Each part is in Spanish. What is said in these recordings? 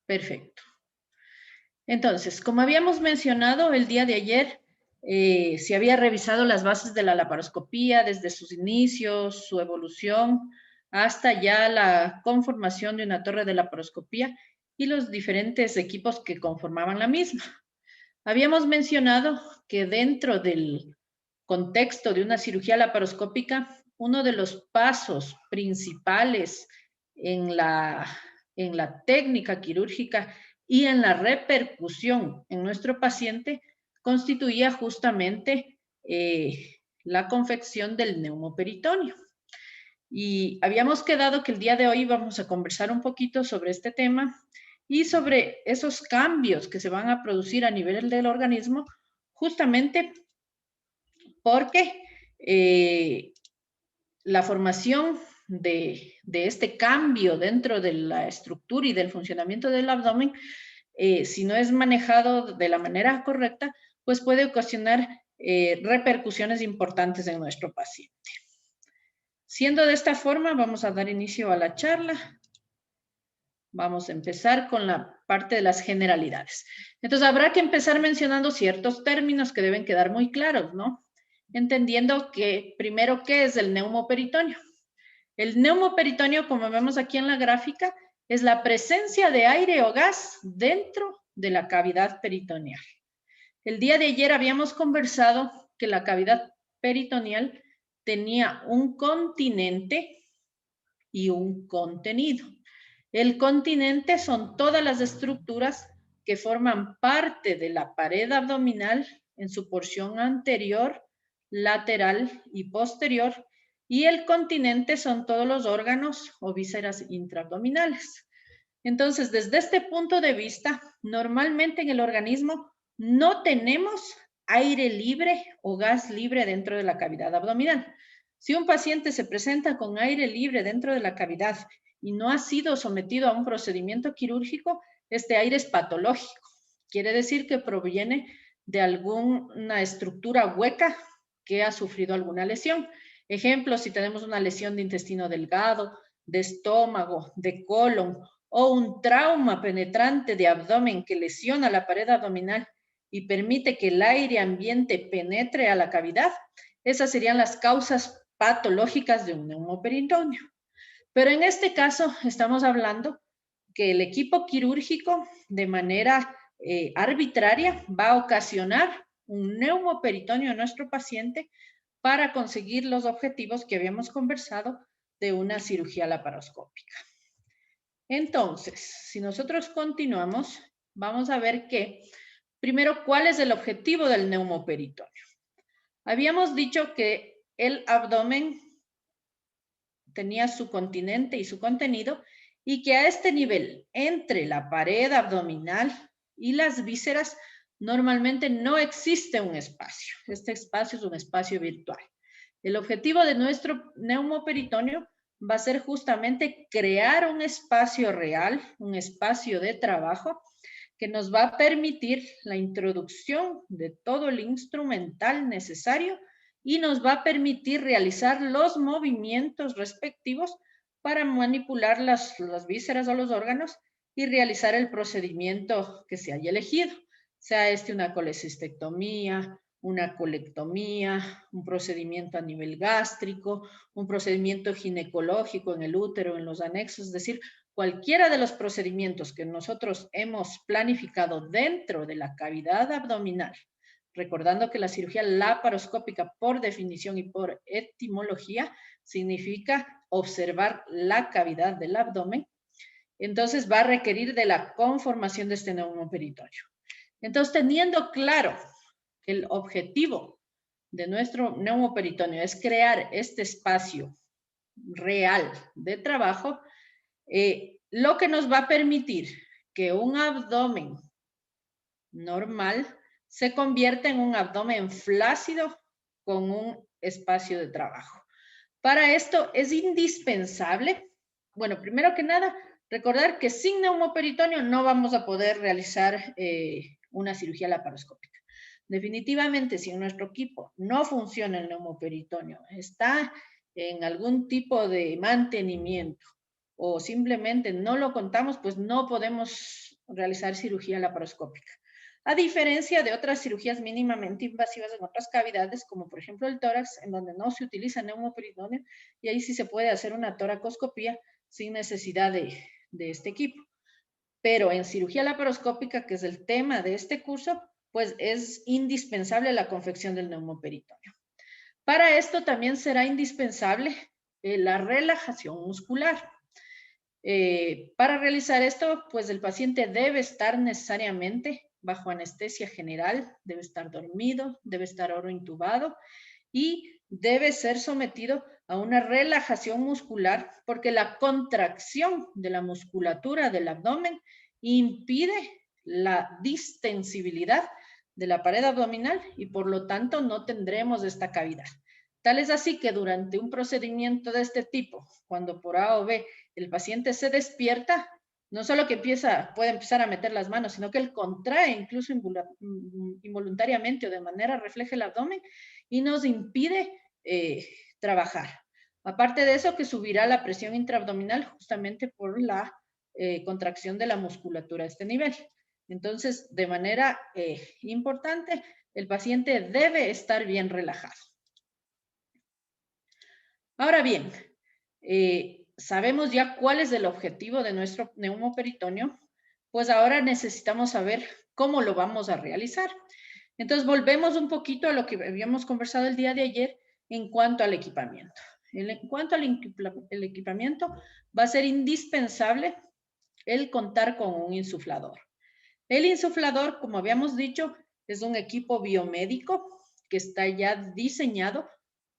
Perfecto. Entonces, como habíamos mencionado el día de ayer, se había revisado las bases de la laparoscopía desde sus inicios, su evolución, hasta ya la conformación de una torre de laparoscopía y los diferentes equipos que conformaban la misma. Habíamos mencionado que dentro del contexto de una cirugía laparoscópica, uno de los pasos principales en la, en la técnica quirúrgica y en la repercusión en nuestro paciente constituía justamente la confección del neumoperitoneo. Y habíamos quedado que el día de hoy vamos a conversar un poquito sobre este tema y sobre esos cambios que se van a producir a nivel del organismo, justamente porque la formación de este cambio dentro de la estructura y del funcionamiento del abdomen, si no es manejado de la manera correcta, pues puede ocasionar repercusiones importantes en nuestro paciente. Siendo de esta forma, vamos a dar inicio a la charla. Vamos a empezar con la parte de las generalidades. Entonces, habrá que empezar mencionando ciertos términos que deben quedar muy claros, ¿no? Entendiendo que, primero, ¿qué es el neumoperitoneo? El neumoperitoneo, como vemos aquí en la gráfica, es la presencia de aire o gas dentro de la cavidad peritoneal. El día de ayer habíamos conversado que la cavidad peritoneal tenía un continente y un contenido. El continente son todas las estructuras que forman parte de la pared abdominal en su porción anterior, lateral y posterior, y el continente son todos los órganos o vísceras intraabdominales. Entonces, desde este punto de vista, normalmente en el organismo no tenemos aire libre o gas libre dentro de la cavidad abdominal. Si un paciente se presenta con aire libre dentro de la cavidad y no ha sido sometido a un procedimiento quirúrgico, este aire es patológico. Quiere decir que proviene de alguna estructura hueca que ha sufrido alguna lesión. Ejemplo, si tenemos una lesión de intestino delgado, de estómago, de colon o un trauma penetrante de abdomen que lesiona la pared abdominal y permite que el aire ambiente penetre a la cavidad, esas serían las causas patológicas de un neumoperitoneo. Pero en este caso estamos hablando que el equipo quirúrgico de manera arbitraria va a ocasionar un neumoperitoneo en nuestro paciente para conseguir los objetivos que habíamos conversado de una cirugía laparoscópica. Entonces, si nosotros continuamos, vamos a ver que, primero, ¿cuál es el objetivo del neumoperitoneo? Habíamos dicho que el abdomen tenía su continente y su contenido y que a este nivel, entre la pared abdominal y las vísceras, normalmente no existe un espacio. Este espacio es un espacio virtual. El objetivo de nuestro neumoperitoneo va a ser justamente crear un espacio real, un espacio de trabajo que nos va a permitir la introducción de todo el instrumental necesario y nos va a permitir realizar los movimientos respectivos para manipular las vísceras o los órganos y realizar el procedimiento que se haya elegido, sea una colecistectomía, una colectomía, un procedimiento a nivel gástrico, un procedimiento ginecológico en el útero, en los anexos, es decir, cualquiera de los procedimientos que nosotros hemos planificado dentro de la cavidad abdominal, recordando que la cirugía laparoscópica por definición y por etimología significa observar la cavidad del abdomen, entonces va a requerir de la conformación de este neumoperitoneo. Entonces, teniendo claro que el objetivo de nuestro neumoperitoneo es crear este espacio real de trabajo, lo que nos va a permitir que un abdomen normal se convierta en un abdomen flácido con un espacio de trabajo. Para esto es indispensable, bueno, primero que nada, recordar que sin neumoperitoneo no vamos a poder realizar una cirugía laparoscópica. Definitivamente, si en nuestro equipo no funciona el neumoperitoneo, está en algún tipo de mantenimiento o simplemente no lo contamos, pues no podemos realizar cirugía laparoscópica. A diferencia de otras cirugías mínimamente invasivas en otras cavidades, como por ejemplo el tórax, en donde no se utiliza neumoperitoneo, y ahí sí se puede hacer una toracoscopía sin necesidad de este equipo. Pero en cirugía laparoscópica, que es el tema de este curso, pues es indispensable la confección del neumoperitoneo. Para esto también será indispensable la relajación muscular. Para realizar esto, pues el paciente debe estar necesariamente bajo anestesia general, debe estar dormido, debe estar orointubado y debe ser sometido a una relajación muscular porque la contracción de la musculatura del abdomen impide la distensibilidad de la pared abdominal y por lo tanto no tendremos esta cavidad. Tal es así que durante un procedimiento de este tipo, cuando por A o B el paciente se despierta, no solo que puede empezar a meter las manos, sino que él contrae incluso involuntariamente o de manera refleja el abdomen y nos impide trabajar. Aparte de eso, que subirá la presión intraabdominal justamente por la contracción de la musculatura a este nivel. Entonces, de manera importante, el paciente debe estar bien relajado. Ahora bien, sabemos ya cuál es el objetivo de nuestro neumoperitoneo, pues ahora necesitamos saber cómo lo vamos a realizar. Entonces, volvemos un poquito a lo que habíamos conversado el día de ayer en cuanto al equipamiento. En cuanto al equipamiento, va a ser indispensable el contar con un insuflador. El insuflador, como habíamos dicho, es un equipo biomédico que está ya diseñado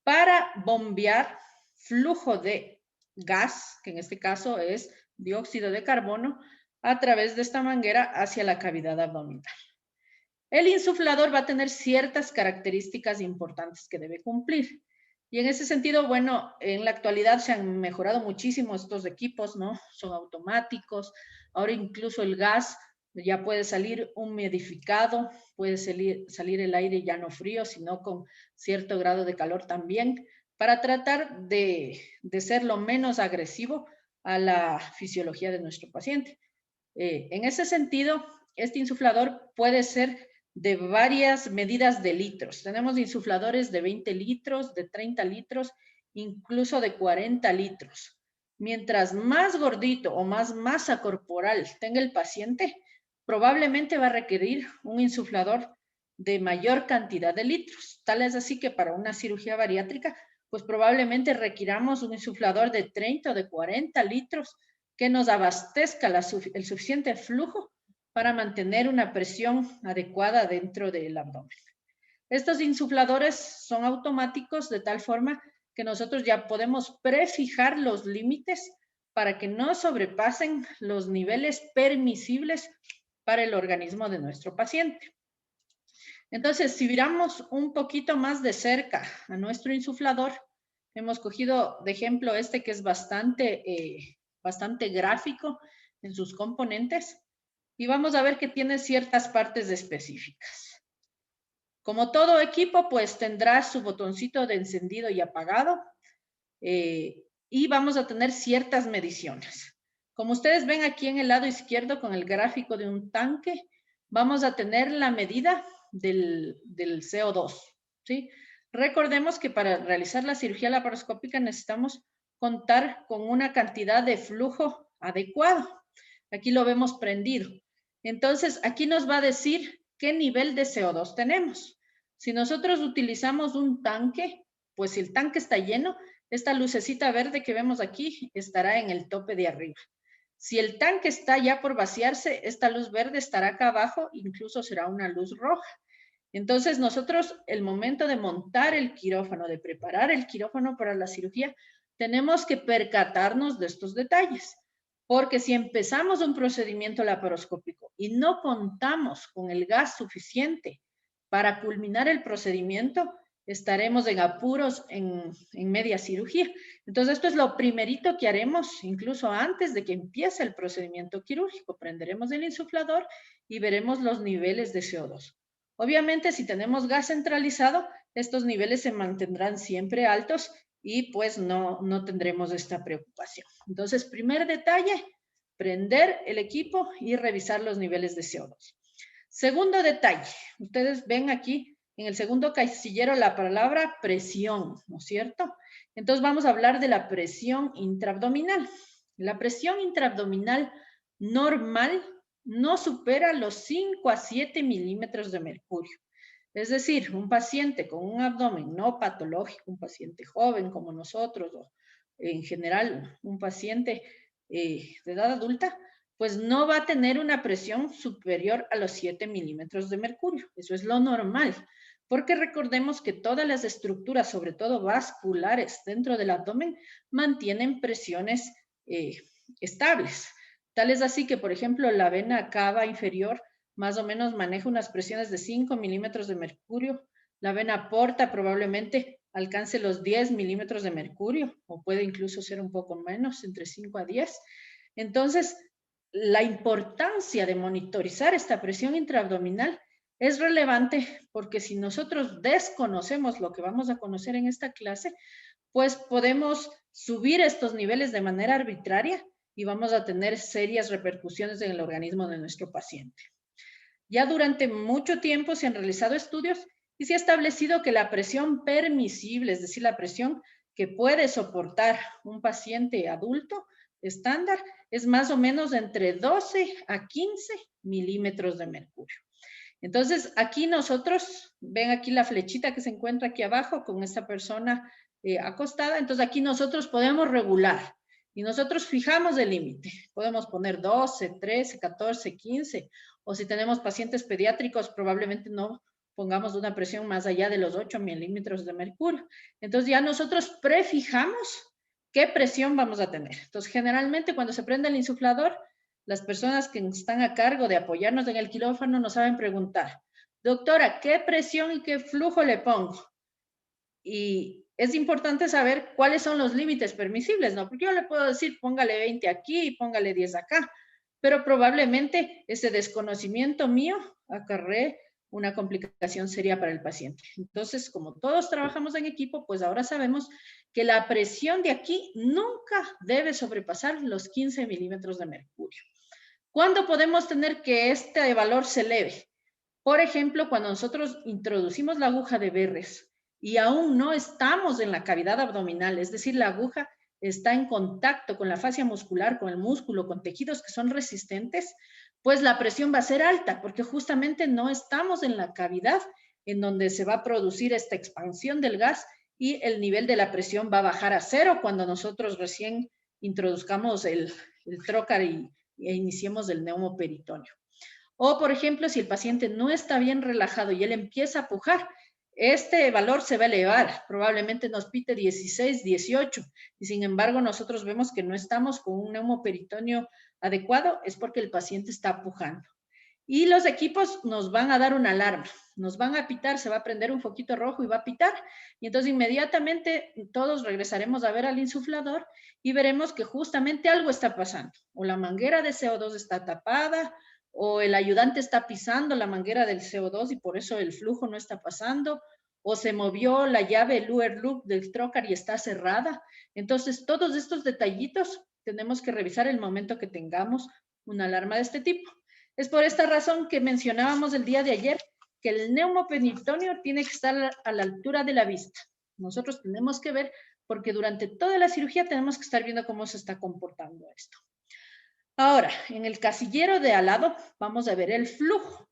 para bombear flujo de gas, que en este caso es dióxido de carbono, a través de esta manguera hacia la cavidad abdominal. El insuflador va a tener ciertas características importantes que debe cumplir. Y en ese sentido, bueno, en la actualidad se han mejorado muchísimo estos equipos, ¿no? Son automáticos. Ahora incluso el gas ya puede salir humidificado, puede salir el aire ya no frío, sino con cierto grado de calor también, para tratar de ser lo menos agresivo a la fisiología de nuestro paciente. En ese sentido, este insuflador puede ser de varias medidas de litros. Tenemos insufladores de 20 litros, de 30 litros, incluso de 40 litros. Mientras más gordito o más masa corporal tenga el paciente, probablemente va a requerir un insuflador de mayor cantidad de litros. Tal es así que para una cirugía bariátrica, pues probablemente requiramos un insuflador de 30 o de 40 litros que nos abastezca el suficiente flujo para mantener una presión adecuada dentro del abdomen. Estos insufladores son automáticos de tal forma que nosotros ya podemos prefijar los límites para que no sobrepasen los niveles permisibles para el organismo de nuestro paciente. Entonces, si miramos un poquito más de cerca a nuestro insuflador, hemos cogido de ejemplo este que es bastante gráfico en sus componentes y vamos a ver que tiene ciertas partes específicas. Como todo equipo, pues tendrá su botoncito de encendido y apagado y vamos a tener ciertas mediciones. Como ustedes ven aquí en el lado izquierdo con el gráfico de un tanque, vamos a tener la medida del CO2, ¿sí? Recordemos que para realizar la cirugía laparoscópica necesitamos contar con una cantidad de flujo adecuado. Aquí lo vemos prendido. Entonces, aquí nos va a decir qué nivel de CO2 tenemos. Si nosotros utilizamos un tanque, pues si el tanque está lleno, esta lucecita verde que vemos aquí estará en el tope de arriba. Si el tanque está ya por vaciarse, esta luz verde estará acá abajo, incluso será una luz roja. Entonces nosotros, el momento de montar el quirófano, de preparar el quirófano para la cirugía, tenemos que percatarnos de estos detalles. Porque si empezamos un procedimiento laparoscópico y no contamos con el gas suficiente para culminar el procedimiento, estaremos en apuros en media cirugía. Entonces, esto es lo primerito que haremos, incluso antes de que empiece el procedimiento quirúrgico. Prenderemos el insuflador y veremos los niveles de CO2. Obviamente, si tenemos gas centralizado, estos niveles se mantendrán siempre altos y pues no tendremos esta preocupación. Entonces, primer detalle, prender el equipo y revisar los niveles de CO2. Segundo detalle, ustedes ven aquí en el segundo casillero la palabra presión, ¿no es cierto? Entonces vamos a hablar de la presión intraabdominal. La presión intraabdominal normal no supera los 5 a 7 milímetros de mercurio. Es decir, un paciente con un abdomen no patológico, un paciente joven como nosotros, o en general un paciente de edad adulta, pues no va a tener una presión superior a los 7 milímetros de mercurio. Eso es lo normal, porque recordemos que todas las estructuras, sobre todo vasculares dentro del abdomen, mantienen presiones estables. Tal es así que, por ejemplo, la vena cava inferior más o menos maneja unas presiones de 5 milímetros de mercurio. La vena porta probablemente alcance los 10 milímetros de mercurio, o puede incluso ser un poco menos, entre 5 a 10. Entonces, la importancia de monitorizar esta presión intraabdominal es relevante porque si nosotros desconocemos lo que vamos a conocer en esta clase, pues podemos subir estos niveles de manera arbitraria y vamos a tener serias repercusiones en el organismo de nuestro paciente. Ya durante mucho tiempo se han realizado estudios y se ha establecido que la presión permisible, es decir, la presión que puede soportar un paciente adulto estándar, es más o menos entre 12 a 15 milímetros de mercurio. Entonces, aquí nosotros, ven aquí la flechita que se encuentra aquí abajo con esta persona acostada, entonces aquí nosotros podemos regular y nosotros fijamos el límite. Podemos poner 12, 13, 14, 15, o si tenemos pacientes pediátricos, probablemente no pongamos una presión más allá de los 8 milímetros de mercurio. Entonces ya nosotros prefijamos qué presión vamos a tener. Entonces, generalmente cuando se prende el insuflador, las personas que están a cargo de apoyarnos en el quirófano nos saben preguntar, doctora, ¿qué presión y qué flujo le pongo? Y es importante saber cuáles son los límites permisibles, ¿no? Porque yo le puedo decir, póngale 20 aquí y póngale 10 acá, pero probablemente ese desconocimiento mío acarree una complicación seria para el paciente. Entonces, como todos trabajamos en equipo, pues ahora sabemos que la presión de aquí nunca debe sobrepasar los 15 milímetros de mercurio. ¿Cuándo podemos tener que este valor se eleve? Por ejemplo, cuando nosotros introducimos la aguja de Verres y aún no estamos en la cavidad abdominal, es decir, la aguja está en contacto con la fascia muscular, con el músculo, con tejidos que son resistentes, pues la presión va a ser alta, porque justamente no estamos en la cavidad en donde se va a producir esta expansión del gas y el nivel de la presión va a bajar a cero cuando nosotros recién introduzcamos el trocar e iniciemos el neumoperitoneo. O, por ejemplo, si el paciente no está bien relajado y él empieza a pujar, este valor se va a elevar, probablemente nos pite 16, 18, y sin embargo nosotros vemos que no estamos con un neumoperitoneo adecuado, es porque el paciente está pujando. Y los equipos nos van a dar una alarma, nos van a pitar, se va a prender un foquito rojo y va a pitar, y entonces inmediatamente todos regresaremos a ver al insuflador y veremos que justamente algo está pasando, o la manguera de CO2 está tapada, o el ayudante está pisando la manguera del CO2 y por eso el flujo no está pasando, o se movió la llave Luer Loop del trocar y está cerrada. Entonces, todos estos detallitos tenemos que revisar el momento que tengamos una alarma de este tipo. Es por esta razón que mencionábamos el día de ayer que el neumoperitoneo tiene que estar a la altura de la vista. Nosotros tenemos que ver, porque durante toda la cirugía tenemos que estar viendo cómo se está comportando esto. Ahora, en el casillero de al lado vamos a ver el flujo.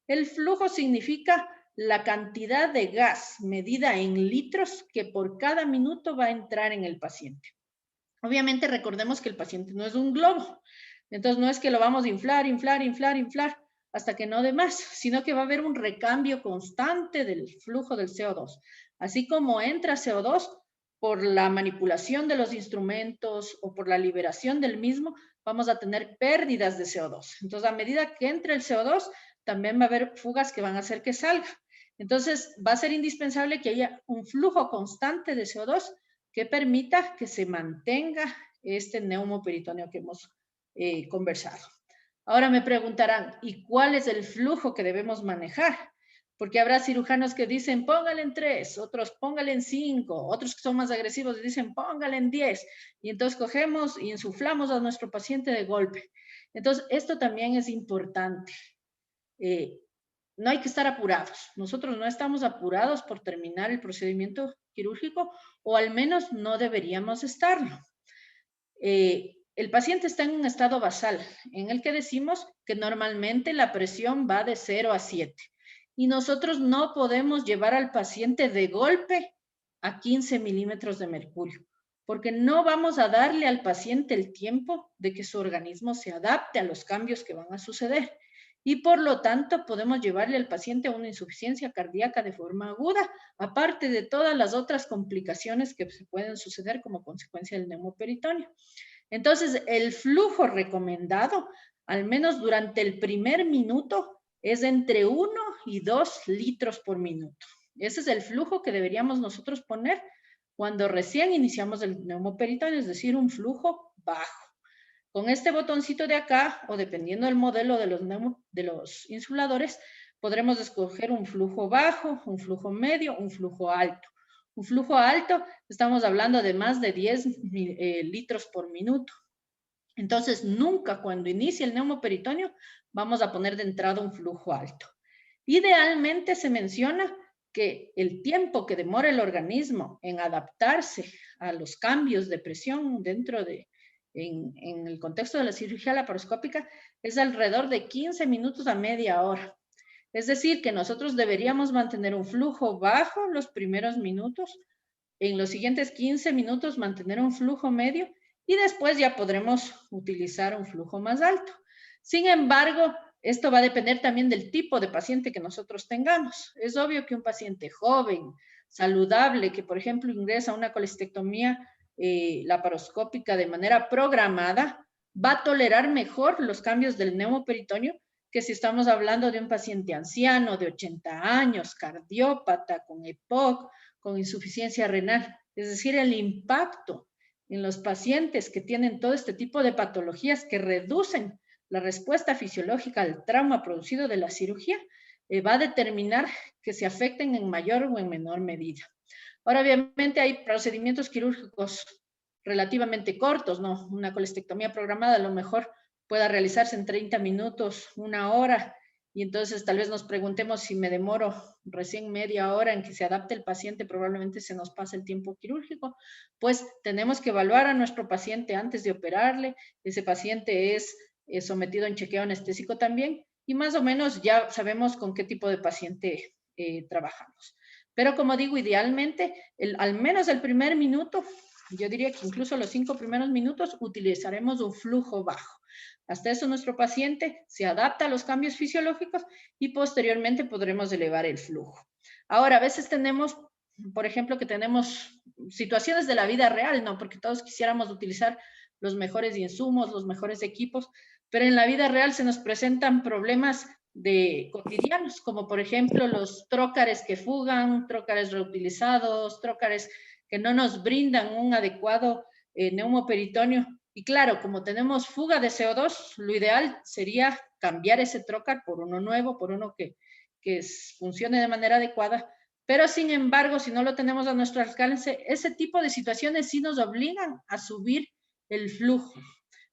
El flujo significa la cantidad de gas medida en litros que por cada minuto va a entrar en el paciente. Obviamente recordemos que el paciente no es un globo, entonces no es que lo vamos a inflar, inflar, inflar, inflar hasta que no dé más, sino que va a haber un recambio constante del flujo del CO2. Así como entra CO2 por la manipulación de los instrumentos o por la liberación del mismo, vamos a tener pérdidas de CO2. Entonces, a medida que entre el CO2, también va a haber fugas que van a hacer que salga. Entonces, va a ser indispensable que haya un flujo constante de CO2 que permita que se mantenga este neumoperitoneo que hemos conversado. Ahora me preguntarán, ¿y cuál es el flujo que debemos manejar? porque habrá cirujanos que dicen póngale en 3, otros póngale en 5, otros que son más agresivos y dicen póngale en 10, y entonces cogemos y insuflamos a nuestro paciente de golpe. Entonces, esto también es importante. No hay que estar apurados. Nosotros no estamos apurados por terminar el procedimiento quirúrgico, o al menos no deberíamos estarlo. El paciente está en un estado basal, en el que decimos que normalmente la presión va de 0 a 7. Y nosotros no podemos llevar al paciente de golpe a 15 milímetros de mercurio, porque no vamos a darle al paciente el tiempo de que su organismo se adapte a los cambios que van a suceder. Y por lo tanto podemos llevarle al paciente a una insuficiencia cardíaca de forma aguda, aparte de todas las otras complicaciones que se pueden suceder como consecuencia del neumoperitoneo. Entonces, el flujo recomendado, al menos durante el primer minuto, es entre 1 y 2 litros por minuto. Ese es el flujo que deberíamos nosotros poner cuando recién iniciamos el neumoperitoneo, es decir, un flujo bajo. Con este botoncito de acá, o dependiendo del modelo de los insuladores, podremos escoger un flujo bajo, un flujo medio, un flujo alto. Un flujo alto, estamos hablando de más de 10 litros por minuto. Entonces, nunca cuando inicie el neumoperitoneo vamos a poner de entrada un flujo alto. Idealmente se menciona que el tiempo que demora el organismo en adaptarse a los cambios de presión en el contexto de la cirugía laparoscópica es alrededor de 15 minutos a media hora. Es decir, que nosotros deberíamos mantener un flujo bajo los primeros minutos, en los siguientes 15 minutos mantener un flujo medio y después ya podremos utilizar un flujo más alto. Sin embargo, esto va a depender también del tipo de paciente que nosotros tengamos. Es obvio que un paciente joven, saludable, que por ejemplo ingresa a una colestectomía laparoscópica de manera programada, va a tolerar mejor los cambios del neumoperitoneo que si estamos hablando de un paciente anciano de 80 años, cardiópata, con EPOC, con insuficiencia renal. Es decir, el impacto en los pacientes que tienen todo este tipo de patologías que reducen la respuesta fisiológica al trauma producido de la cirugía, va a determinar que se afecten en mayor o en menor medida. Ahora, obviamente hay procedimientos quirúrgicos relativamente cortos, ¿no? Una colestectomía programada a lo mejor pueda realizarse en 30 minutos, 1 hora, y entonces tal vez nos preguntemos si me demoro recién media hora en que se adapte el paciente, probablemente se nos pase el tiempo quirúrgico. Pues tenemos que evaluar a nuestro paciente antes de operarle. Ese paciente es sometido en chequeo anestésico también, y más o menos ya sabemos con qué tipo de paciente trabajamos. Pero como digo, idealmente, al menos el primer minuto, yo diría que incluso los 5 primeros minutos, utilizaremos un flujo bajo. Hasta eso nuestro paciente se adapta a los cambios fisiológicos y posteriormente podremos elevar el flujo. Ahora, a veces tenemos, por ejemplo, que tenemos situaciones de la vida real, ¿no? Porque todos quisiéramos utilizar los mejores insumos, los mejores equipos, pero en la vida real se nos presentan problemas cotidianos, como por ejemplo los trócares que fugan, trócares reutilizados, trócares que no nos brindan un adecuado neumoperitoneo. Y claro, como tenemos fuga de CO2, lo ideal sería cambiar ese trócar por uno nuevo, por uno que funcione de manera adecuada. Pero sin embargo, si no lo tenemos a nuestro alcance, ese tipo de situaciones sí nos obligan a subir el flujo.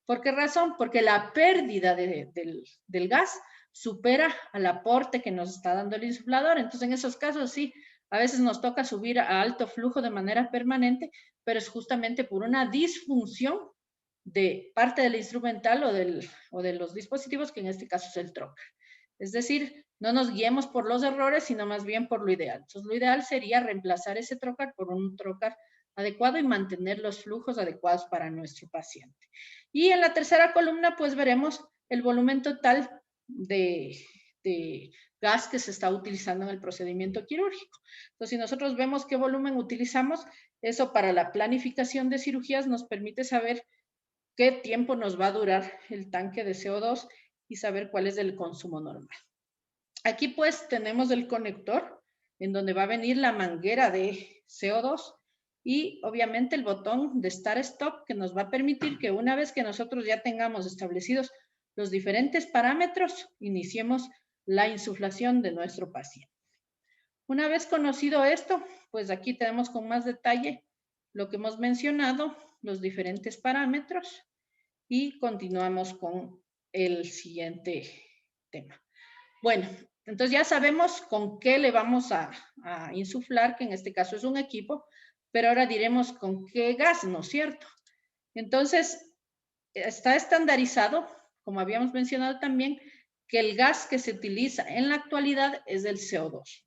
¿Por qué razón? Porque la pérdida del gas supera al aporte que nos está dando el insuflador. Entonces, en esos casos sí, a veces nos toca subir a alto flujo de manera permanente, pero es justamente por una disfunción de parte del instrumental o de los dispositivos, que en este caso es el trocar. Es decir, no nos guiemos por los errores, sino más bien por lo ideal. Entonces, lo ideal sería reemplazar ese trocar por un trocar adecuado y mantener los flujos adecuados para nuestro paciente. Y en la tercera columna, pues veremos el volumen total de gas que se está utilizando en el procedimiento quirúrgico. Entonces, si nosotros vemos qué volumen utilizamos, eso para la planificación de cirugías nos permite saber qué tiempo nos va a durar el tanque de CO2 y saber cuál es el consumo normal. Aquí pues tenemos el conector en donde va a venir la manguera de CO2 y obviamente el botón de Start Stop, que nos va a permitir que una vez que nosotros ya tengamos establecidos los diferentes parámetros, iniciemos la insuflación de nuestro paciente. Una vez conocido esto, pues aquí tenemos con más detalle lo que hemos mencionado, los diferentes parámetros, y continuamos con el siguiente tema. Bueno, entonces ya sabemos con qué le vamos a insuflar, que en este caso es un equipo, pero ahora diremos con qué gas, ¿no es cierto? Entonces, está estandarizado, como habíamos mencionado también, que el gas que se utiliza en la actualidad es el CO2.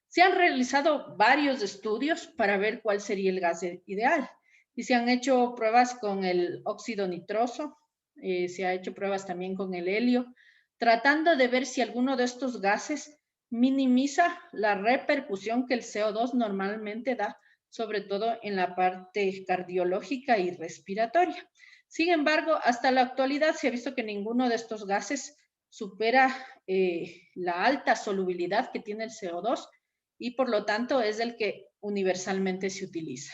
Se han realizado varios estudios para ver cuál sería el gas ideal y se han hecho pruebas con el óxido nitroso, se ha hecho pruebas también con el helio, tratando de ver si alguno de estos gases minimiza la repercusión que el CO2 normalmente da, sobre todo en la parte cardiológica y respiratoria. Sin embargo, hasta la actualidad se ha visto que ninguno de estos gases supera la alta solubilidad que tiene el CO2 y por lo tanto es el que universalmente se utiliza.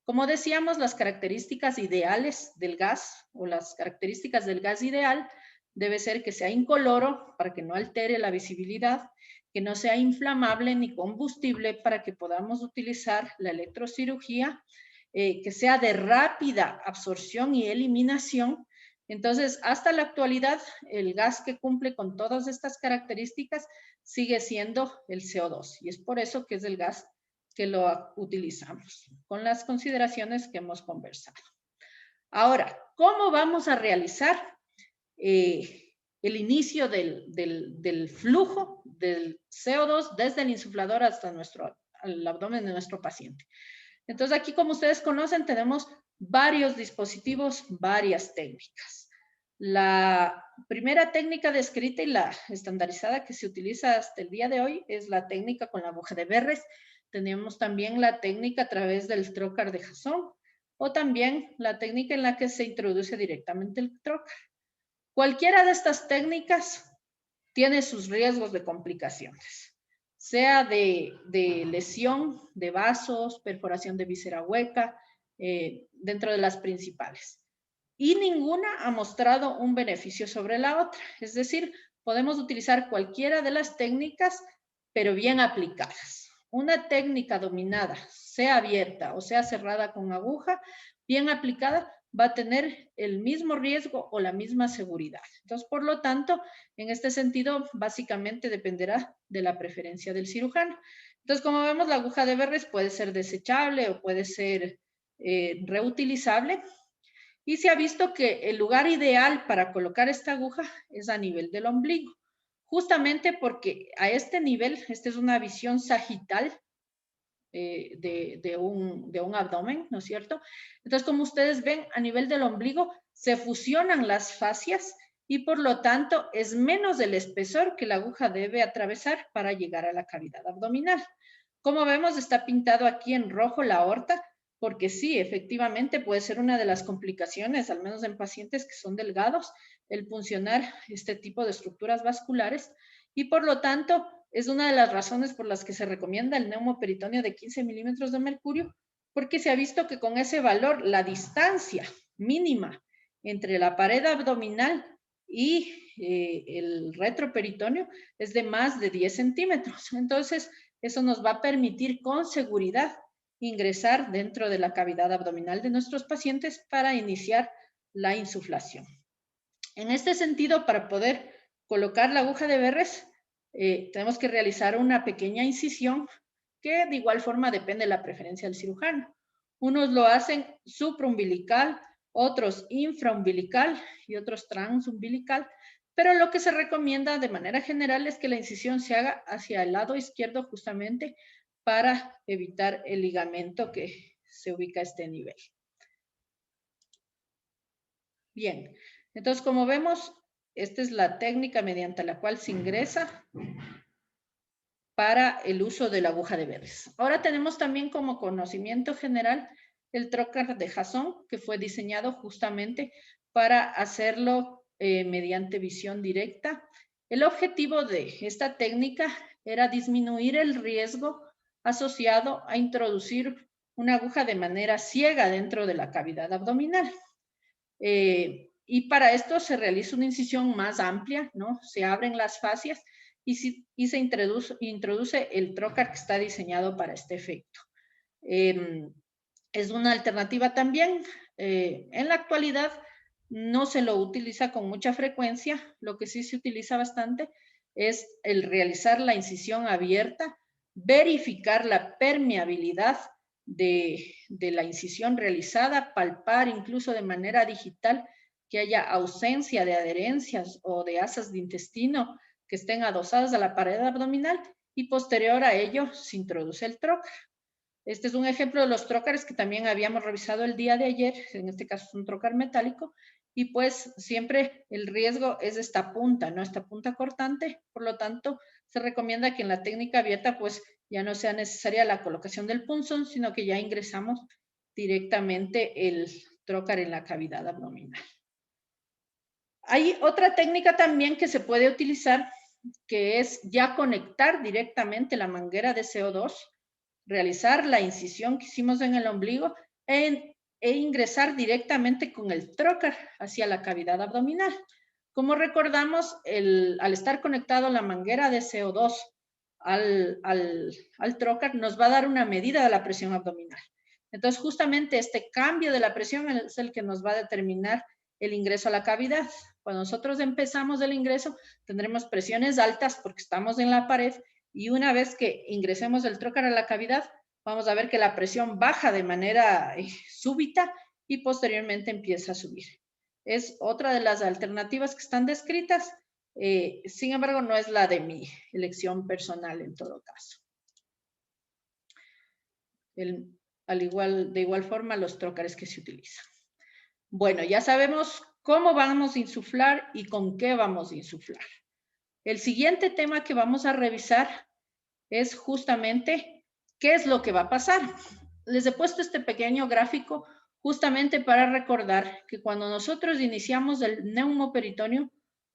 Como decíamos, las características ideales del gas o las características del gas ideal debe ser que sea incoloro para que no altere la visibilidad, que no sea inflamable ni combustible para que podamos utilizar la electrocirugía, que sea de rápida absorción y eliminación. Entonces, hasta la actualidad, el gas que cumple con todas estas características sigue siendo el CO2 y es por eso que es el gas que lo utilizamos, con las consideraciones que hemos conversado. Ahora, ¿cómo vamos a realizar el inicio del flujo del CO2 desde el insuflador hasta el abdomen de nuestro paciente? Entonces, aquí, como ustedes conocen, tenemos varios dispositivos, varias técnicas. La primera técnica descrita y la estandarizada que se utiliza hasta el día de hoy es la técnica con la aguja de Verres. Tenemos también la técnica a través del trocar de Jason o también la técnica en la que se introduce directamente el trocar. Cualquiera de estas técnicas tiene sus riesgos de complicaciones, sea de lesión de vasos, perforación de víscera hueca, dentro de las principales. Y ninguna ha mostrado un beneficio sobre la otra. Es decir, podemos utilizar cualquiera de las técnicas, pero bien aplicadas. Una técnica dominada, sea abierta o sea cerrada con aguja, bien aplicada, va a tener el mismo riesgo o la misma seguridad. Entonces, por lo tanto, en este sentido, básicamente dependerá de la preferencia del cirujano. Entonces, como vemos, la aguja de Verres puede ser desechable o puede ser reutilizable. Y se ha visto que el lugar ideal para colocar esta aguja es a nivel del ombligo, justamente porque a este nivel, esta es una visión sagital de un abdomen, ¿no es cierto? Entonces, como ustedes ven, a nivel del ombligo se fusionan las fascias y por lo tanto es menos el espesor que la aguja debe atravesar para llegar a la cavidad abdominal. Como vemos, está pintado aquí en rojo la aorta, porque sí, efectivamente puede ser una de las complicaciones, al menos en pacientes que son delgados, el puncionar este tipo de estructuras vasculares y por lo tanto es una de las razones por las que se recomienda el neumoperitoneo de 15 milímetros de mercurio, porque se ha visto que con ese valor la distancia mínima entre la pared abdominal y el retroperitoneo es de más de 10 centímetros. Entonces, eso nos va a permitir con seguridad ingresar dentro de la cavidad abdominal de nuestros pacientes para iniciar la insuflación. En este sentido, para poder colocar la aguja de Verres, tenemos que realizar una pequeña incisión que de igual forma depende de la preferencia del cirujano. Unos lo hacen supraumbilical, otros infraumbilical y otros transumbilical, pero lo que se recomienda de manera general es que la incisión se haga hacia el lado izquierdo justamente para evitar el ligamento que se ubica a este nivel. Bien, entonces como vemos, esta es la técnica mediante la cual se ingresa para el uso de la aguja de Verres. Ahora tenemos también como conocimiento general el trocar de Jason, que fue diseñado justamente para hacerlo mediante visión directa. El objetivo de esta técnica era disminuir el riesgo asociado a introducir una aguja de manera ciega dentro de la cavidad abdominal. Y para esto se realiza una incisión más amplia, ¿no? Se abren las fascias y se introduce el trocar que está diseñado para este efecto. Es una alternativa también. En la actualidad no se lo utiliza con mucha frecuencia. Lo que sí se utiliza bastante es el realizar la incisión abierta, verificar la permeabilidad de la incisión realizada, palpar incluso de manera digital que haya ausencia de adherencias o de asas de intestino que estén adosadas a la pared abdominal, y posterior a ello se introduce el trocar. Este es un ejemplo de los trócares que también habíamos revisado el día de ayer. En este caso es un trócar metálico, y pues siempre el riesgo es esta punta, ¿no? Esta punta cortante. Por lo tanto, se recomienda que en la técnica abierta pues ya no sea necesaria la colocación del punzón, sino que ya ingresamos directamente el trócar en la cavidad abdominal. Hay otra técnica también que se puede utilizar, que es ya conectar directamente la manguera de CO2, realizar la incisión que hicimos en el ombligo e ingresar directamente con el trocar hacia la cavidad abdominal. Como recordamos, al estar conectado la manguera de CO2 al trocar, nos va a dar una medida de la presión abdominal. Entonces, justamente este cambio de la presión es el que nos va a determinar el ingreso a la cavidad. Cuando nosotros empezamos el ingreso, tendremos presiones altas porque estamos en la pared, y una vez que ingresemos el trocar a la cavidad, vamos a ver que la presión baja de manera súbita y posteriormente empieza a subir. Es otra de las alternativas que están descritas, sin embargo, no es la de mi elección personal en todo caso. De igual forma, los trócares que se utilizan. Bueno, ya sabemos cómo vamos a insuflar y con qué vamos a insuflar. El siguiente tema que vamos a revisar es justamente qué es lo que va a pasar. Les he puesto este pequeño gráfico justamente para recordar que cuando nosotros iniciamos el neumoperitoneo,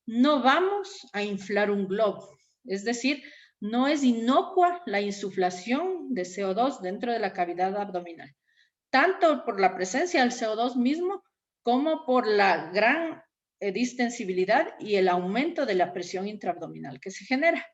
no vamos a inflar un globo. Es decir, no es inocua la insuflación de CO2 dentro de la cavidad abdominal, tanto por la presencia del CO2 mismo como por la gran distensibilidad y el aumento de la presión intraabdominal que se genera.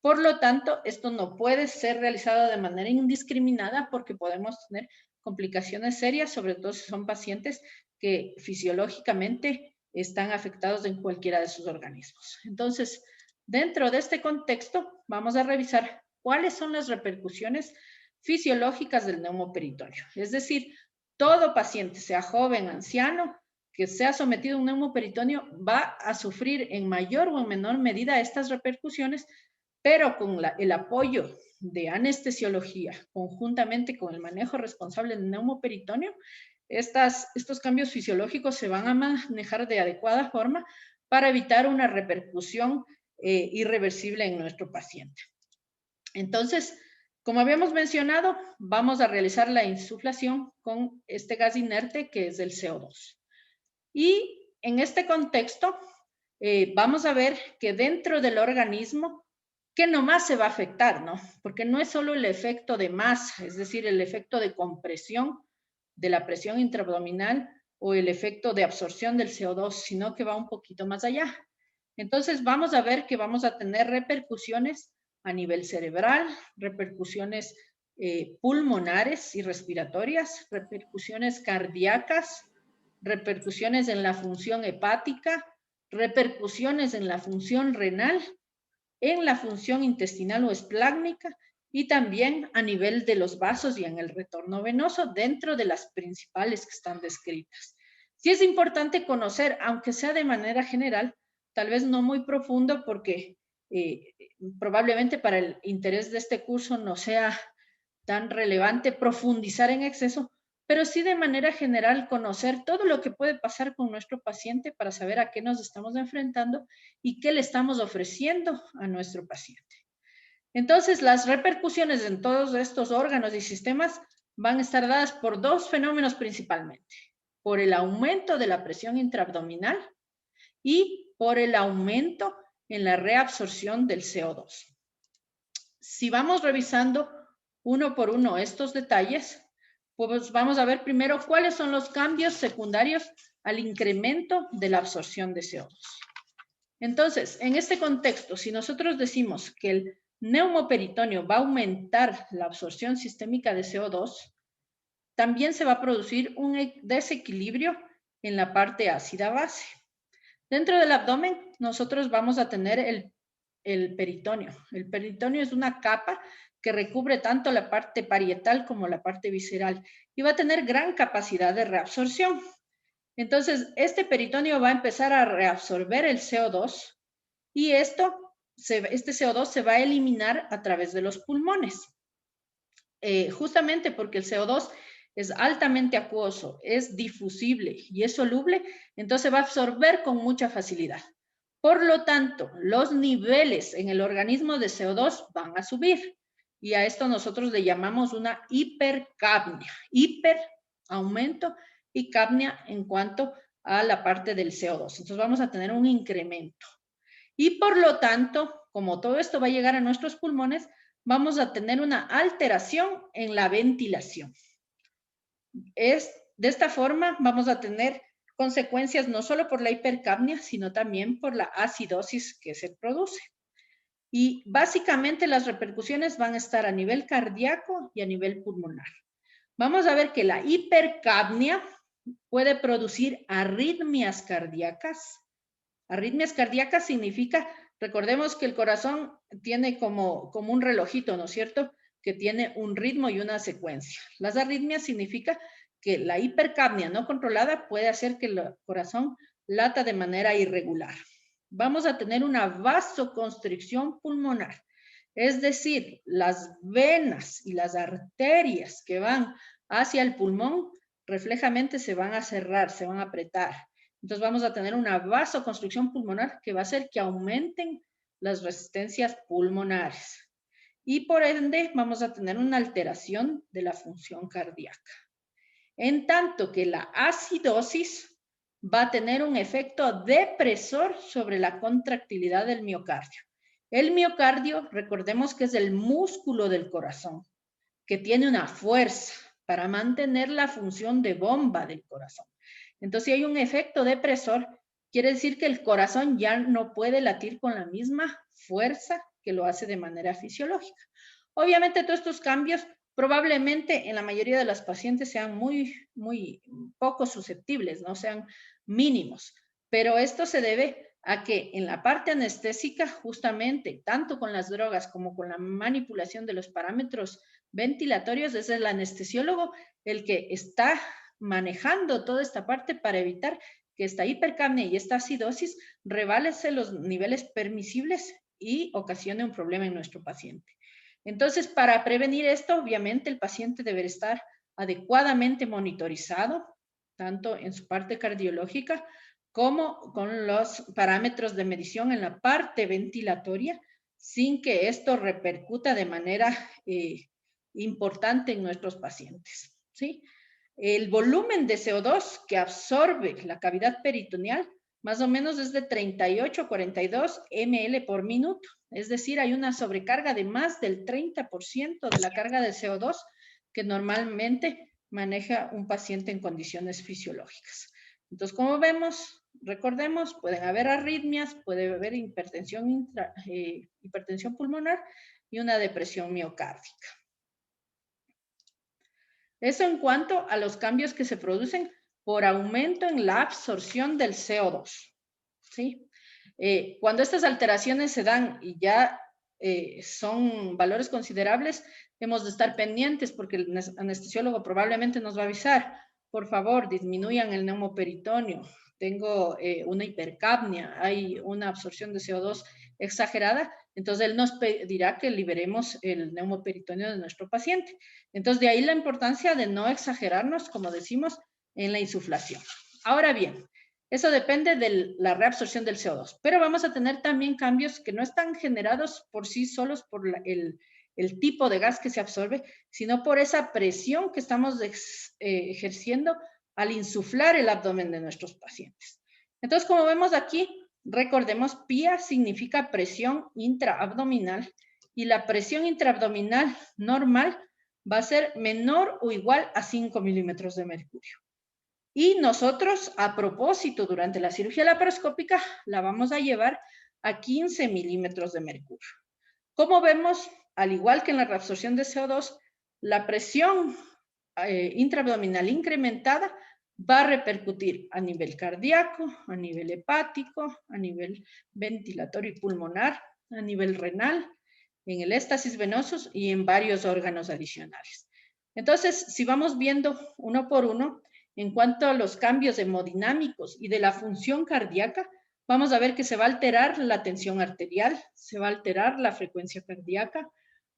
Por lo tanto, esto no puede ser realizado de manera indiscriminada porque podemos tener complicaciones serias, sobre todo si son pacientes que fisiológicamente están afectados en cualquiera de sus organismos. Entonces, dentro de este contexto, vamos a revisar cuáles son las repercusiones fisiológicas del neumoperitoneo. Es decir, todo paciente, sea joven, anciano, que sea sometido a un neumoperitoneo, va a sufrir en mayor o en menor medida estas repercusiones, pero con el apoyo de anestesiología, conjuntamente con el manejo responsable del neumoperitoneo, estos cambios fisiológicos se van a manejar de adecuada forma para evitar una repercusión irreversible en nuestro paciente. Entonces, como habíamos mencionado, vamos a realizar la insuflación con este gas inerte que es el CO2. Y en este contexto, vamos a ver que dentro del organismo, ¿qué nomás se va a afectar, no? Porque no es solo el efecto de masa, es decir, el efecto de compresión de la presión intraabdominal o el efecto de absorción del CO2, sino que va un poquito más allá. Entonces, vamos a ver que vamos a tener repercusiones a nivel cerebral, repercusiones pulmonares y respiratorias, repercusiones cardíacas, repercusiones en la función hepática, repercusiones en la función renal, en la función intestinal o esplácnica, y también a nivel de los vasos y en el retorno venoso, dentro de las principales que están descritas. Sí es importante conocer, aunque sea de manera general, tal vez no muy profundo, porque probablemente para el interés de este curso no sea tan relevante profundizar en exceso, pero sí de manera general conocer todo lo que puede pasar con nuestro paciente para saber a qué nos estamos enfrentando y qué le estamos ofreciendo a nuestro paciente. Entonces, las repercusiones en todos estos órganos y sistemas van a estar dadas por dos fenómenos principalmente: por el aumento de la presión intraabdominal y por el aumento en la reabsorción del CO2. Si vamos revisando uno por uno estos detalles, pues vamos a ver primero cuáles son los cambios secundarios al incremento de la absorción de CO2. Entonces, en este contexto, si nosotros decimos que el neumoperitoneo va a aumentar la absorción sistémica de CO2, también se va a producir un desequilibrio en la parte ácida base. Dentro del abdomen, nosotros vamos a tener el peritoneo. El peritoneo es una capa que recubre tanto la parte parietal como la parte visceral y va a tener gran capacidad de reabsorción. Entonces, este peritoneo va a empezar a reabsorber el CO2 y este CO2 se va a eliminar a través de los pulmones. Justamente porque el CO2 es altamente acuoso, es difusible y es soluble, entonces va a absorber con mucha facilidad. Por lo tanto, los niveles en el organismo de CO2 van a subir y a esto nosotros le llamamos una hipercapnia. Hiper, aumento, y capnia en cuanto a la parte del CO2. Entonces vamos a tener un incremento. Y por lo tanto, como todo esto va a llegar a nuestros pulmones, vamos a tener una alteración en la ventilación. De esta forma vamos a tener consecuencias no solo por la hipercapnia, sino también por la acidosis que se produce. Y básicamente las repercusiones van a estar a nivel cardíaco y a nivel pulmonar. Vamos a ver que la hipercapnia puede producir arritmias cardíacas. Arritmias cardíacas significa, recordemos que el corazón tiene como un relojito, ¿no es cierto?, que tiene un ritmo y una secuencia. Las arritmias significa que la hipercapnia no controlada puede hacer que el corazón lata de manera irregular. Vamos a tener una vasoconstricción pulmonar, es decir, las venas y las arterias que van hacia el pulmón reflejamente se van a cerrar, se van a apretar. Entonces vamos a tener una vasoconstricción pulmonar que va a hacer que aumenten las resistencias pulmonares. Y por ende vamos a tener una alteración de la función cardíaca. En tanto que la acidosis va a tener un efecto depresor sobre la contractilidad del miocardio. El miocardio, recordemos que es el músculo del corazón, que tiene una fuerza para mantener la función de bomba del corazón. Entonces, si hay un efecto depresor, quiere decir que el corazón ya no puede latir con la misma fuerza que lo hace de manera fisiológica. Obviamente, todos estos cambios probablemente en la mayoría de los pacientes sean muy poco susceptibles, no sean mínimos, pero esto se debe a que en la parte anestésica, justamente, tanto con las drogas como con la manipulación de los parámetros ventilatorios, es el anestesiólogo el que está manejando toda esta parte para evitar que esta hipercapnia y esta acidosis rebalse los niveles permisibles y ocasione un problema en nuestro paciente. Entonces, para prevenir esto, obviamente el paciente debe estar adecuadamente monitorizado, tanto en su parte cardiológica como con los parámetros de medición en la parte ventilatoria, sin que esto repercuta de manera importante en nuestros pacientes, ¿sí? El volumen de CO2 que absorbe la cavidad peritoneal más o menos es de 38 a 42 ml por minuto. Es decir, hay una sobrecarga de más del 30% de la carga de CO2 que normalmente maneja un paciente en condiciones fisiológicas. Entonces, como vemos, recordemos, pueden haber arritmias, puede haber hipertensión pulmonar y una depresión miocárdica. Eso en cuanto a los cambios que se producen por aumento en la absorción del CO2, ¿sí? Cuando estas alteraciones se dan y ya son valores considerables, hemos de estar pendientes porque el anestesiólogo probablemente nos va a avisar, por favor, disminuyan el neumoperitoneo, tengo una hipercapnia, hay una absorción de CO2 exagerada, entonces él nos pedirá que liberemos el neumoperitoneo de nuestro paciente. Entonces, de ahí la importancia de no exagerarnos, como decimos, en la insuflación. Ahora bien, eso depende de la reabsorción del CO2, pero vamos a tener también cambios que no están generados por sí solos por el tipo de gas que se absorbe, sino por esa presión que estamos ejerciendo al insuflar el abdomen de nuestros pacientes. Entonces, como vemos aquí, recordemos, PIA significa presión intraabdominal y la presión intraabdominal normal va a ser menor o igual a 5 milímetros de mercurio. Y nosotros, a propósito, durante la cirugía laparoscópica, la vamos a llevar a 15 milímetros de mercurio. Como vemos, al igual que en la reabsorción de CO2, la presión intraabdominal incrementada va a repercutir a nivel cardíaco, a nivel hepático, a nivel ventilatorio y pulmonar, a nivel renal, en el éstasis venosos y en varios órganos adicionales. Entonces, si vamos viendo uno por uno, en cuanto a los cambios hemodinámicos y de la función cardíaca, vamos a ver que se va a alterar la tensión arterial, se va a alterar la frecuencia cardíaca,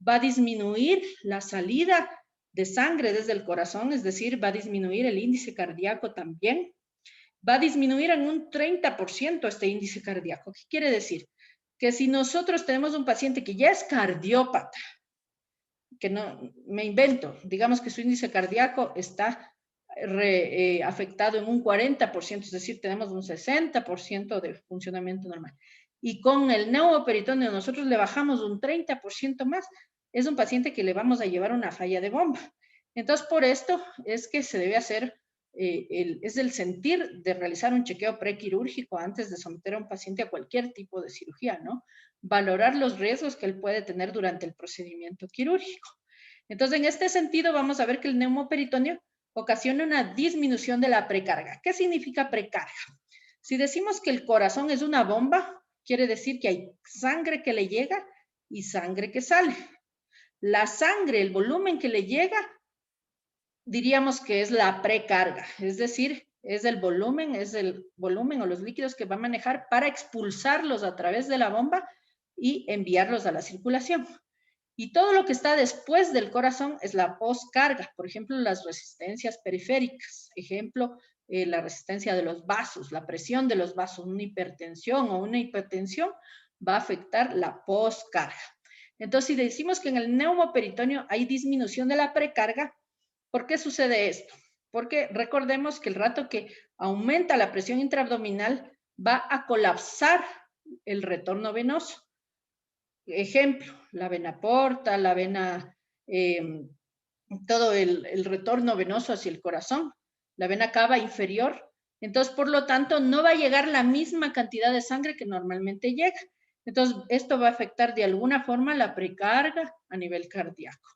va a disminuir la salida de sangre desde el corazón, es decir, va a disminuir el índice cardíaco también, va a disminuir en un 30% este índice cardíaco. ¿Qué quiere decir? Que si nosotros tenemos un paciente que ya es cardiópata, que no, me invento, digamos que su índice cardíaco está afectado en un 40%, es decir, tenemos un 60% de funcionamiento normal. Y con el neumoperitoneo nosotros le bajamos un 30% más, es un paciente que le vamos a llevar una falla de bomba. Entonces, por esto es que se debe hacer, es el sentir de realizar un chequeo prequirúrgico antes de someter a un paciente a cualquier tipo de cirugía, ¿no? Valorar los riesgos que él puede tener durante el procedimiento quirúrgico. Entonces, en este sentido, vamos a ver que el neumoperitoneo ocasiona una disminución de la precarga. ¿Qué significa precarga? Si decimos que el corazón es una bomba, quiere decir que hay sangre que le llega y sangre que sale. La sangre, el volumen que le llega, diríamos que es la precarga, es decir, es el volumen o los líquidos que va a manejar para expulsarlos a través de la bomba y enviarlos a la circulación. Y todo lo que está después del corazón es la poscarga, por ejemplo, las resistencias periféricas, ejemplo, la resistencia de los vasos, la presión de los vasos, una hipertensión o una hipertensión va a afectar la poscarga. Entonces, si decimos que en el neumoperitoneo hay disminución de la precarga, ¿por qué sucede esto? Porque recordemos que el rato que aumenta la presión intraabdominal va a colapsar el retorno venoso. Ejemplo, la vena porta, la vena, todo el retorno venoso hacia el corazón, la vena cava inferior. Entonces, por lo tanto, no va a llegar la misma cantidad de sangre que normalmente llega. Entonces, esto va a afectar de alguna forma la precarga a nivel cardíaco.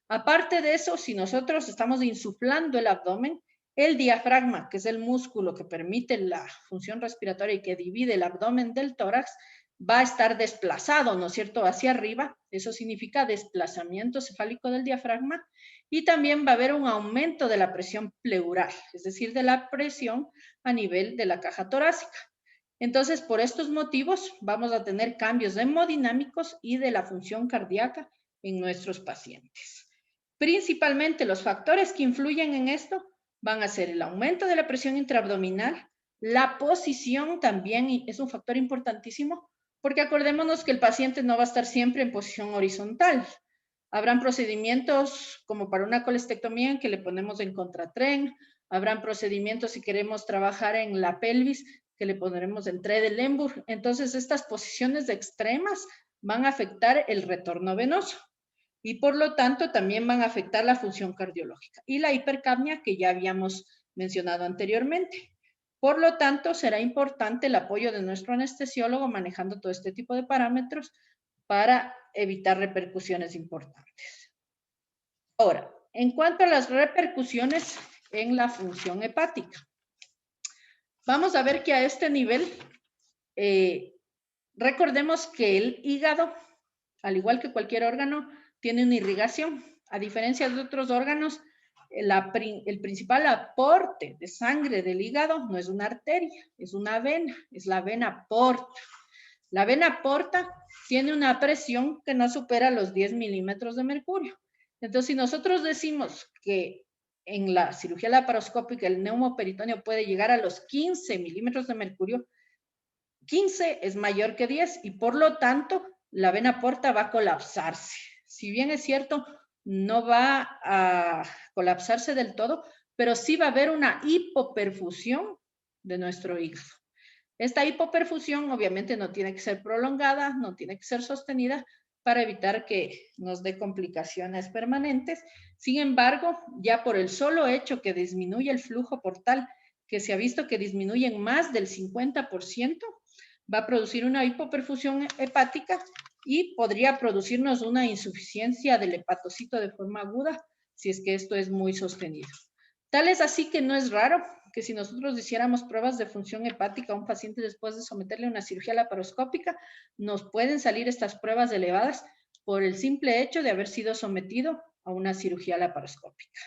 Aparte de eso, si nosotros estamos insuflando el abdomen, el diafragma, que es el músculo que permite la función respiratoria y que divide el abdomen del tórax, va a estar desplazado, ¿no es cierto?, hacia arriba. Eso significa desplazamiento cefálico del diafragma. Y también va a haber un aumento de la presión pleural, es decir, de la presión a nivel de la caja torácica. Entonces, por estos motivos, vamos a tener cambios hemodinámicos y de la función cardíaca en nuestros pacientes. Principalmente los factores que influyen en esto van a ser el aumento de la presión intraabdominal, la posición también es un factor importantísimo, porque acordémonos que el paciente no va a estar siempre en posición horizontal. Habrán procedimientos como para una colestectomía en que le ponemos en contratren, habrán procedimientos si queremos trabajar en la pelvis que le pondremos en Trendelenburg. Entonces, estas posiciones extremas van a afectar el retorno venoso y por lo tanto también van a afectar la función cardiológica y la hipercapnia que ya habíamos mencionado anteriormente. Por lo tanto, será importante el apoyo de nuestro anestesiólogo manejando todo este tipo de parámetros para evitar repercusiones importantes. Ahora, en cuanto a las repercusiones en la función hepática, vamos a ver que a este nivel, recordemos que el hígado, al igual que cualquier órgano, tiene una irrigación. A diferencia de otros órganos, el principal aporte de sangre del hígado no es una arteria, es una vena, es la vena porta. La vena porta tiene una presión que no supera los 10 milímetros de mercurio. Entonces, si nosotros decimos que en la cirugía laparoscópica el neumoperitoneo puede llegar a los 15 milímetros de mercurio, 15 es mayor que 10 y por lo tanto la vena porta va a colapsarse. Si bien es cierto, no va a colapsarse del todo, pero sí va a haber una hipoperfusión de nuestro hígado. Esta hipoperfusión obviamente no tiene que ser prolongada, no tiene que ser sostenida para evitar que nos dé complicaciones permanentes. Sin embargo, ya por el solo hecho que disminuye el flujo portal que se ha visto que disminuyen más del 50%, va a producir una hipoperfusión hepática y podría producirnos una insuficiencia del hepatocito de forma aguda si es que esto es muy sostenido. Tal es así que no es raro que si nosotros hiciéramos pruebas de función hepática a un paciente después de someterle a una cirugía laparoscópica, nos pueden salir estas pruebas elevadas por el simple hecho de haber sido sometido a una cirugía laparoscópica.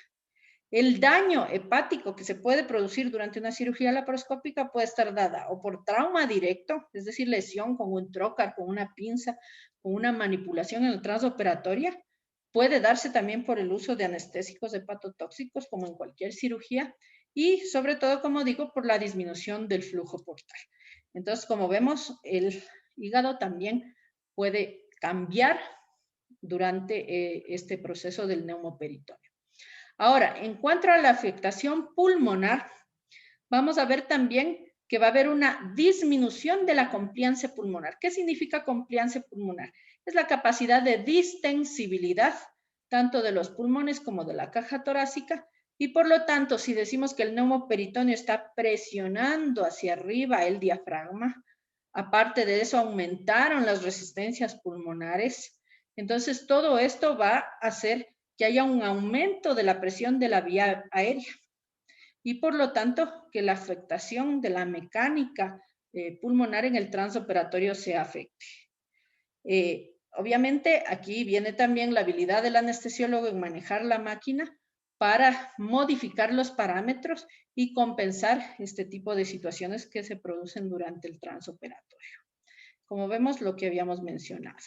El daño hepático que se puede producir durante una cirugía laparoscópica puede estar dada o por trauma directo, es decir, lesión con un trocar, con una pinza, con una manipulación en la transoperatoria. Puede darse también por el uso de anestésicos hepatotóxicos, como en cualquier cirugía, y sobre todo, como digo, por la disminución del flujo portal. Entonces, como vemos, el hígado también puede cambiar durante este proceso del neumoperitoneo. Ahora, en cuanto a la afectación pulmonar, vamos a ver también que va a haber una disminución de la compliance pulmonar. ¿Qué significa compliance pulmonar? Es la capacidad de distensibilidad tanto de los pulmones como de la caja torácica, y por lo tanto, si decimos que el neumoperitoneo está presionando hacia arriba el diafragma, aparte de eso aumentaron las resistencias pulmonares, entonces todo esto va a hacer que haya un aumento de la presión de la vía aérea y por lo tanto que la afectación de la mecánica pulmonar en el transoperatorio se afecte. Obviamente aquí viene también la habilidad del anestesiólogo en manejar la máquina para modificar los parámetros y compensar este tipo de situaciones que se producen durante el transoperatorio. Como vemos, lo que habíamos mencionado.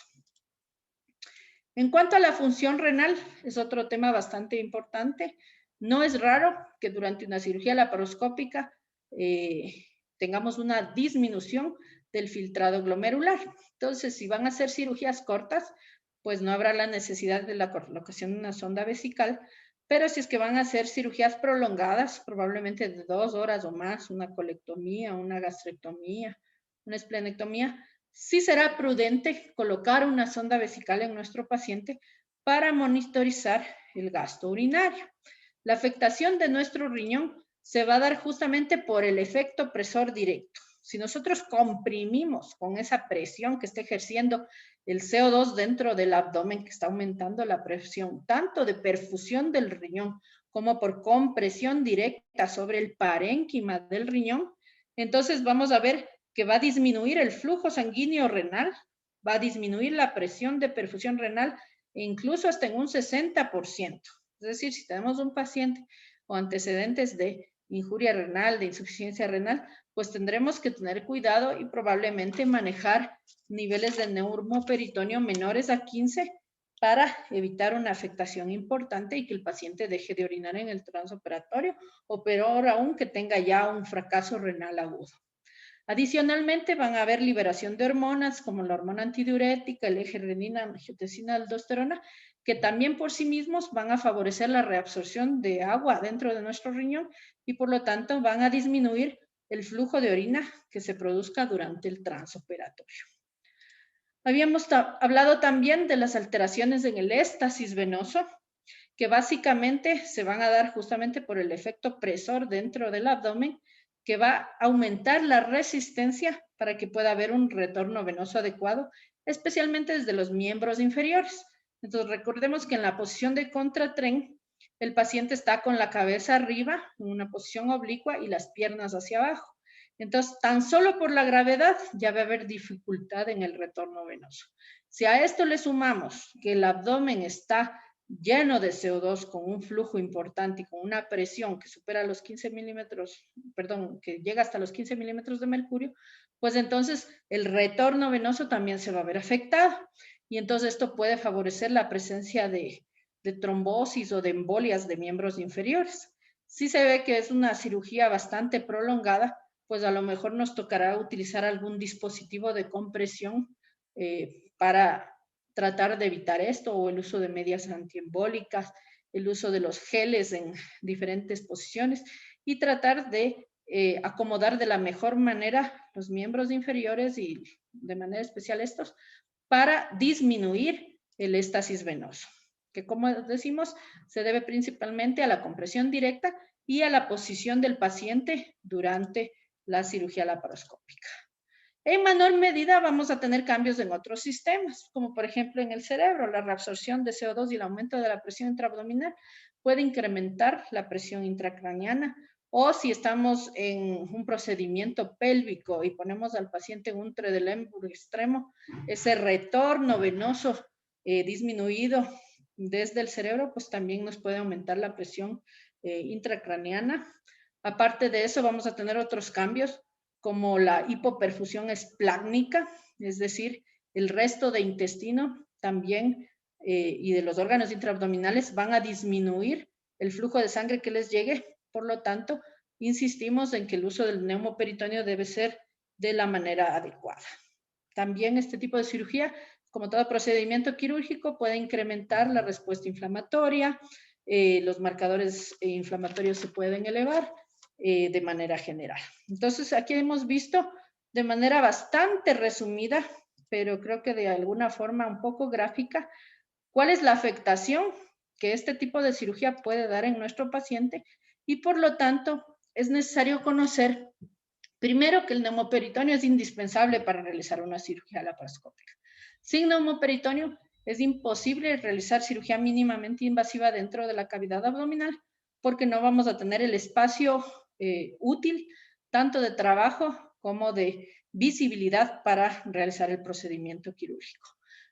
En cuanto a la función renal, es otro tema bastante importante. No es raro que durante una cirugía laparoscópica tengamos una disminución del filtrado glomerular. Entonces, si van a hacer cirugías cortas, pues no habrá la necesidad de la colocación de una sonda vesical, pero si es que van a hacer cirugías prolongadas, probablemente de 2 horas o más, una colectomía, una gastrectomía, una esplenectomía, sí será prudente colocar una sonda vesical en nuestro paciente para monitorizar el gasto urinario. La afectación de nuestro riñón se va a dar justamente por el efecto presor directo. Si nosotros comprimimos con esa presión que está ejerciendo el CO2 dentro del abdomen, que está aumentando la presión tanto de perfusión del riñón como por compresión directa sobre el parénquima del riñón, entonces vamos a ver que va a disminuir el flujo sanguíneo renal, va a disminuir la presión de perfusión renal e incluso hasta en un 60%. Es decir, si tenemos un paciente o antecedentes de injuria renal, de insuficiencia renal, pues tendremos que tener cuidado y probablemente manejar niveles de neumoperitoneo menores a 15 para evitar una afectación importante y que el paciente deje de orinar en el transoperatorio o peor aún que tenga ya un fracaso renal agudo. Adicionalmente, van a haber liberación de hormonas como la hormona antidiurética, el eje renina, angiotensina, aldosterona, que también por sí mismos van a favorecer la reabsorción de agua dentro de nuestro riñón y por lo tanto van a disminuir el flujo de orina que se produzca durante el transoperatorio. Habíamos hablado también de las alteraciones en el éstasis venoso, que básicamente se van a dar justamente por el efecto presor dentro del abdomen, que va a aumentar la resistencia para que pueda haber un retorno venoso adecuado, especialmente desde los miembros inferiores. Entonces, recordemos que en la posición de contratren, el paciente está con la cabeza arriba, en una posición oblicua, y las piernas hacia abajo. Entonces, tan solo por la gravedad ya va a haber dificultad en el retorno venoso. Si a esto le sumamos que el abdomen está lleno de CO2 con un flujo importante y con una presión que supera los 15 milímetros, perdón, que llega hasta los 15 milímetros de mercurio, pues entonces el retorno venoso también se va a ver afectado. Y entonces esto puede favorecer la presencia de trombosis o de embolias de miembros inferiores. Si se ve que es una cirugía bastante prolongada, pues a lo mejor nos tocará utilizar algún dispositivo de compresión para tratar de evitar esto, o el uso de medias antiembólicas, el uso de los geles en diferentes posiciones y tratar de acomodar de la mejor manera los miembros inferiores y de manera especial estos para disminuir el éstasis venoso, que como decimos se debe principalmente a la compresión directa y a la posición del paciente durante la cirugía laparoscópica. En menor medida vamos a tener cambios en otros sistemas, como por ejemplo en el cerebro, la reabsorción de CO2 y el aumento de la presión intraabdominal puede incrementar la presión intracraneana, o si estamos en un procedimiento pélvico y ponemos al paciente en un tredelémburo extremo, ese retorno venoso disminuido desde el cerebro, pues también nos puede aumentar la presión intracraneana. Aparte de eso, vamos a tener otros cambios como la hipoperfusión esplácnica, es decir, el resto de intestino también y de los órganos intraabdominales van a disminuir el flujo de sangre que les llegue. Por lo tanto, insistimos en que el uso del neumoperitoneo debe ser de la manera adecuada. También este tipo de cirugía, como todo procedimiento quirúrgico, puede incrementar la respuesta inflamatoria, los marcadores inflamatorios se pueden elevar de manera general. Entonces, aquí hemos visto de manera bastante resumida, pero creo que de alguna forma un poco gráfica, cuál es la afectación que este tipo de cirugía puede dar en nuestro paciente y por lo tanto es necesario conocer primero que el neumoperitoneo es indispensable para realizar una cirugía laparoscópica. Sin neumoperitoneo es imposible realizar cirugía mínimamente invasiva dentro de la cavidad abdominal porque no vamos a tener el espacio útil tanto de trabajo como de visibilidad para realizar el procedimiento quirúrgico.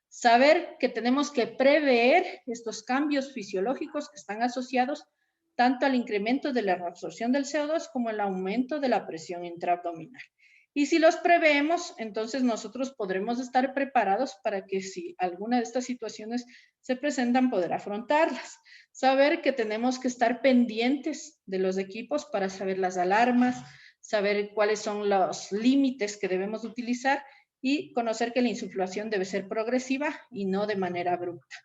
Saber que tenemos que prever estos cambios fisiológicos que están asociados tanto al incremento de la reabsorción del CO2 como el aumento de la presión intraabdominal. Y si los preveemos, entonces nosotros podremos estar preparados para que si alguna de estas situaciones se presentan, poder afrontarlas. Saber que tenemos que estar pendientes de los equipos para saber las alarmas, saber cuáles son los límites que debemos utilizar y conocer que la insuflación debe ser progresiva y no de manera abrupta.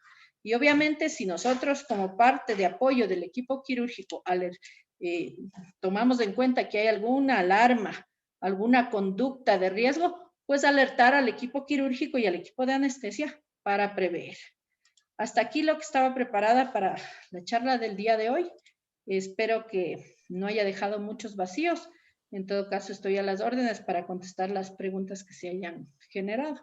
Y obviamente si nosotros como parte de apoyo del equipo quirúrgico tomamos en cuenta que hay alguna alarma, alguna conducta de riesgo, pues alertar al equipo quirúrgico y al equipo de anestesia para prever. Hasta aquí lo que estaba preparada para la charla del día de hoy. Espero que no haya dejado muchos vacíos. En todo caso, estoy a las órdenes para contestar las preguntas que se hayan generado.